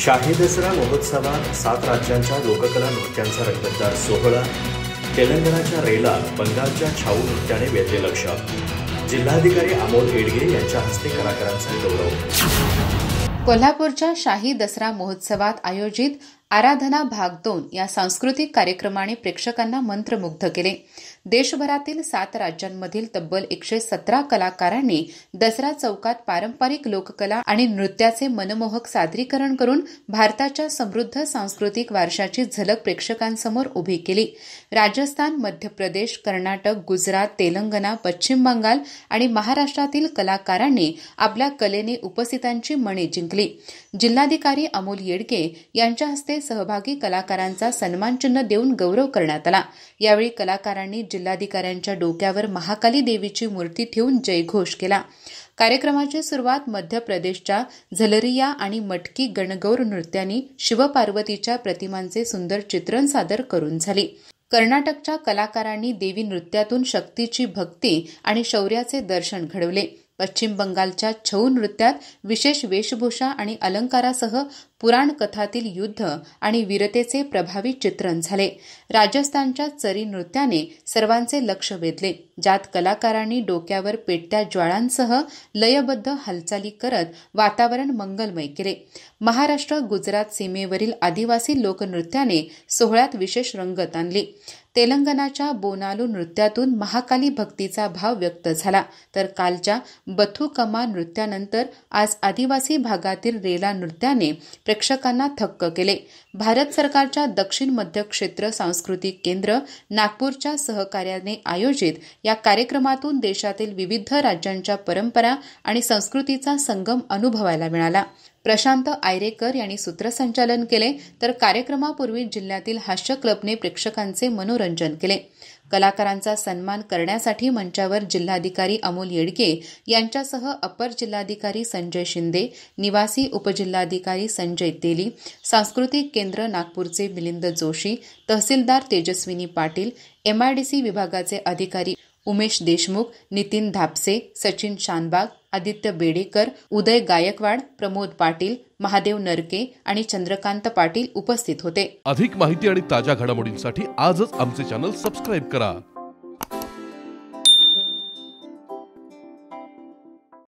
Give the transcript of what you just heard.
शाही दसरा महोत्सवात 7 राज्यांच्या लोककला नृत्यांचा रंगतदार सोहळा. तेलंगणाच्या रेला, बंगालच्या छाऊ नृत्याने वेधले लक्ष. जिल्हाधिकारी अमोल येडगे यांच्या हस्ते कलाकारांचा गौरव. कोल्हापूरच्या शाही दसरा महोत्सवात आयोजित आराधना भाग 2 या सांस्कृतिक कार्यक्रमाने प्रेक्षकांना मंत्रमुग्ध केले. देशभरातील 7 राज्यांमधील तब्बल 117 कलाकारांनी दसरा चौकात पारंपरिक लोककला आणि नृत्याचे मनमोहक सादरीकरण करून भारताच्या समृद्ध सांस्कृतिक वारशाची झलक प्रेक्षकांसमोर उभी केली. राजस्थान, मध्य प्रदेश, कर्नाटक, गुजरात, तेलंगणा, पश्चिम बंगाल आणि महाराष्ट्रातील कलाकारांनी आपल्या कलेने उपस्थितांची मने जिंकली. जिल्हाधिकारी अमोल येडगे यांच्या हस्ते सहभागी कलाकारांचा सन्मानचिन्ह देऊन गौरव करण्यात आला. यावेळी कलाकारांनी जिल्हाधिकाऱ्यांच्या डोक्यावर महाकाली देवीची मूर्ती ठेवून जयघोष केला. कार्यक्रमाची सुरुवात मध्य प्रदेशच्या झलरिया आणि मटकी गणगौर नृत्यांनी शिवपार्वतीच्या प्रतिमांचे सुंदर चित्रण सादर करून झाली. कर्नाटकच्या कलाकारांनी देवी नृत्यातून शक्तीची भक्ती आणि शौर्याचे दर्शन घडवले. पश्चिम बंगालच्या छऊ नृत्यात विशेष वेशभूषा आणि अलंकारासह पुराण कथातील युद्ध आणि वीरतेचे प्रभावी चित्रण झाले. राजस्थानच्या चरी नृत्याने सर्वांचे लक्ष वेधले, ज्यात कलाकारांनी डोक्यावर पेटत्या ज्वाळांसह लयबद्ध हालचाली करत वातावरण मंगलमय केले. महाराष्ट्र गुजरात सीमेवरील आदिवासी लोकनृत्याने सोहळ्यात विशेष रंगत आणली. तेलंगणाच्या बोनालू नृत्यातून महाकाली भक्तीचा भाव व्यक्त झाला, तर कालच्या बथुकम्मा नृत्यानंतर आज आदिवासी भागातील रेला नृत्याने प्रेक्षकांना थक्क केले. भारत सरकारच्या दक्षिण मध्य क्षेत्र सांस्कृतिक केंद्र नागपूरच्या सहकार्याने आयोजित या कार्यक्रमातून देशातील विविध राज्यांच्या परंपरा आणि संस्कृतीचा संगम अनुभवायला मिळाला. प्रशांत आयरेकर यांनी सूत्रसंचालन केले, तर कार्यक्रमापूर्वी जिल्ह्यातील हास्य क्लबने प्रेक्षकांचे मनोरंजन केले. कलाकारांचा सन्मान करण्यासाठी मंचावर जिल्हाधिकारी अमोल येडगे यांच्यासह अपर जिल्हाधिकारी संजय शिंदे, निवासी उपजिल्हाधिकारी संजय तेली, सांस्कृतिक केंद्र नागपूरचे मिलिंद जोशी, तहसीलदार तेजस्विनी पाटील, MIDC विभागाचे अधिकारी उमेश देशमुख, नितीन धापसे, सचिन शानबाग, आदित्य बेडेकर, उदय गायकवाड, प्रमोद पाटील, महादेव नरके आणि चंद्रकांत पाटील उपस्थित होते. अधिक माहिती आणि ताज्या घडामोडींसाठी आजच आमचे चॅनल सबस्क्राईब करा.